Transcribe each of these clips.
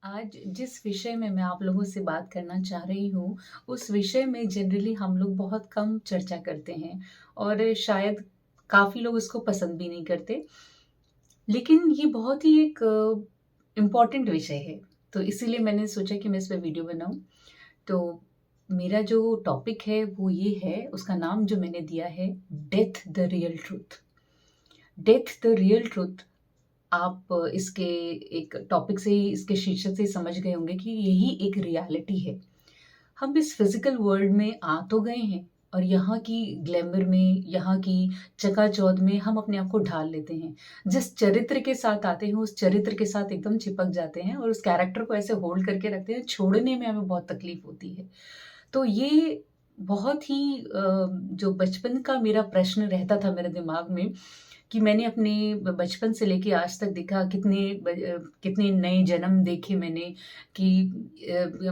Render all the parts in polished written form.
आज जिस विषय में मैं आप लोगों से बात करना चाह रही हूँ, उस विषय में जनरली हम लोग बहुत कम चर्चा करते हैं और शायद काफ़ी लोग इसको पसंद भी नहीं करते। लेकिन ये बहुत ही एक इम्पोर्टेंट विषय है, तो इसीलिए मैंने सोचा कि मैं इस पे वीडियो बनाऊँ। तो मेरा जो टॉपिक है वो ये है, उसका नाम जो मैंने दिया है, death the real truth. Death the real truth. आप इसके एक टॉपिक से ही, इसके शीर्षक से ही समझ गए होंगे कि यही एक रियलिटी है। हम इस फिजिकल वर्ल्ड में आ तो गए हैं और यहाँ की ग्लैमर में, यहाँ की चकाचौंध में हम अपने आप को ढाल लेते हैं। जिस चरित्र के साथ आते हैं उस चरित्र के साथ एकदम चिपक जाते हैं और उस कैरेक्टर को ऐसे होल्ड करके रखते हैं, छोड़ने में हमें बहुत तकलीफ होती है। तो ये बहुत ही जो बचपन का मेरा प्रश्न रहता था मेरे दिमाग में, कि मैंने अपने बचपन से लेके आज तक देखा, कितने नए जन्म देखे मैंने, कि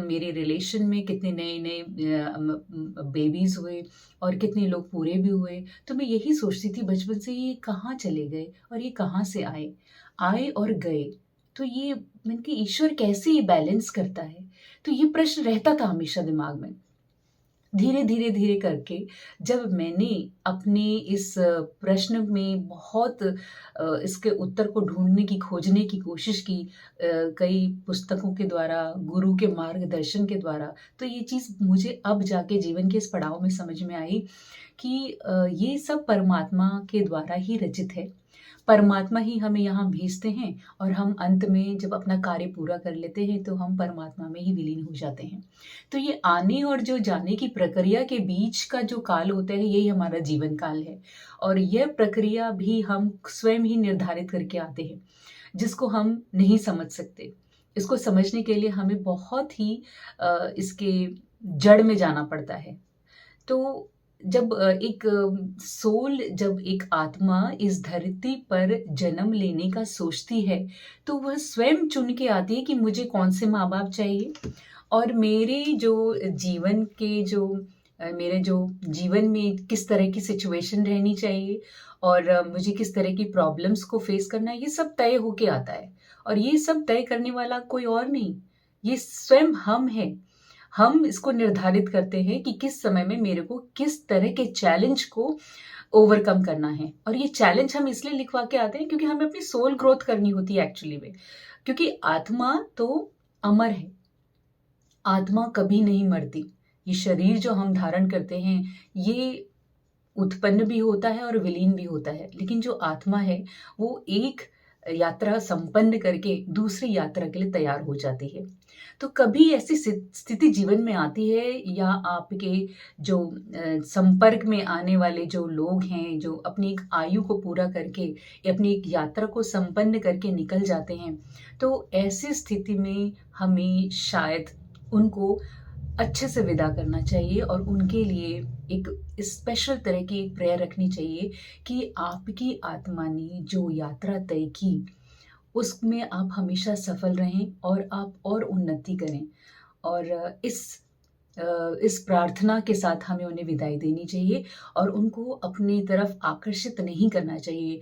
मेरे रिलेशन में कितने नए-नए बेबीज़ हुए और कितने लोग पूरे भी हुए। तो मैं यही सोचती थी बचपन से, ये कहाँ चले गए और ये कहाँ से आए? आए और गए। तो ये मैंने कि ईश्वर कैसे ये बैलेंस करता है? तो ये प्रश्न रहता था हमेशा दिमाग में। धीरे करके जब मैंने अपने इस प्रश्न में बहुत इसके उत्तर को ढूँढने की, खोजने की कोशिश की, कई पुस्तकों के द्वारा, गुरु के मार्गदर्शन के द्वारा, तो ये चीज़ मुझे अब जाके जीवन के इस पड़ाव में समझ में आई कि ये सब परमात्मा के द्वारा ही रचित है। परमात्मा ही हमें यहाँ भेजते हैं और हम अंत में जब अपना कार्य पूरा कर लेते हैं, तो हम परमात्मा में ही विलीन हो जाते हैं। तो ये आने और जो जाने की प्रक्रिया के बीच का जो काल होता है, यही हमारा जीवन काल है और यह प्रक्रिया भी हम स्वयं ही निर्धारित करके आते हैं, जिसको हम नहीं समझ सकते। इसको समझने के लिए हमें बहुत ही इसके जड़ में जाना पड़ता है। तो जब एक सोल, जब एक आत्मा इस धरती पर जन्म लेने का सोचती है, तो वह स्वयं चुन के आती है कि मुझे कौन से माँ-बाप चाहिए और मेरे जो जीवन में किस तरह की सिचुएशन रहनी चाहिए और मुझे किस तरह की प्रॉब्लम्स को फेस करना है, ये सब तय होके आता है। और ये सब तय करने वाला कोई और नहीं, ये स्वयं हम हैं। हम इसको निर्धारित करते हैं कि किस समय में मेरे को किस तरह के चैलेंज को ओवरकम करना है। और ये चैलेंज हम इसलिए लिखवा के आते हैं क्योंकि हमें अपनी सोल ग्रोथ करनी होती है एक्चुअली में। क्योंकि आत्मा तो अमर है, आत्मा कभी नहीं मरती। ये शरीर जो हम धारण करते हैं, ये उत्पन्न भी होता है और विलीन भी होता है। लेकिन जो आत्मा है, वो एक यात्रा संपन्न करके दूसरी यात्रा के लिए तैयार हो जाती है। तो कभी ऐसी स्थिति जीवन में आती है, या आपके जो संपर्क में आने वाले जो लोग हैं, जो अपनी एक आयु को पूरा करके अपनी एक यात्रा को संपन्न करके निकल जाते हैं, तो ऐसी स्थिति में हमें शायद उनको अच्छे से विदा करना चाहिए और उनके लिए एक स्पेशल तरह की एक प्रेयर रखनी चाहिए कि आपकी आत्मा ने जो यात्रा तय की, उसमें आप हमेशा सफल रहें और आप और उन्नति करें। और इस प्रार्थना के साथ हमें उन्हें विदाई देनी चाहिए और उनको अपनी तरफ आकर्षित नहीं करना चाहिए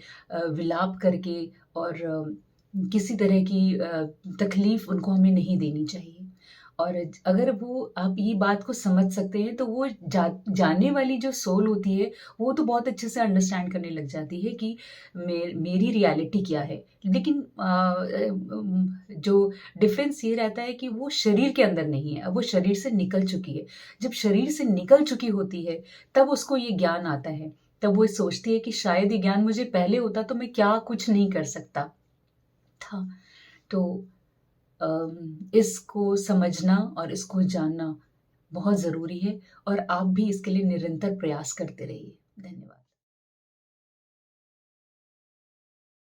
विलाप करके, और किसी तरह की तकलीफ़ उनको हमें नहीं देनी चाहिए। और अगर वो आप ये बात को समझ सकते हैं, तो वो जाने वाली जो सोल होती है, वो तो बहुत अच्छे से अंडरस्टैंड करने लग जाती है कि मेरी रियलिटी क्या है। लेकिन जो डिफ़रेंस ये रहता है कि वो शरीर के अंदर नहीं है, अब वो शरीर से निकल चुकी है। जब शरीर से निकल चुकी होती है, तब उसको ये ज्ञान आता है। तब वो सोचती है कि शायद ये ज्ञान मुझे पहले होता तो मैं क्या कुछ नहीं कर सकता था। तो इसको समझना और इसको जानना बहुत ज़रूरी है और आप भी इसके लिए निरंतर प्रयास करते रहिए। धन्यवाद।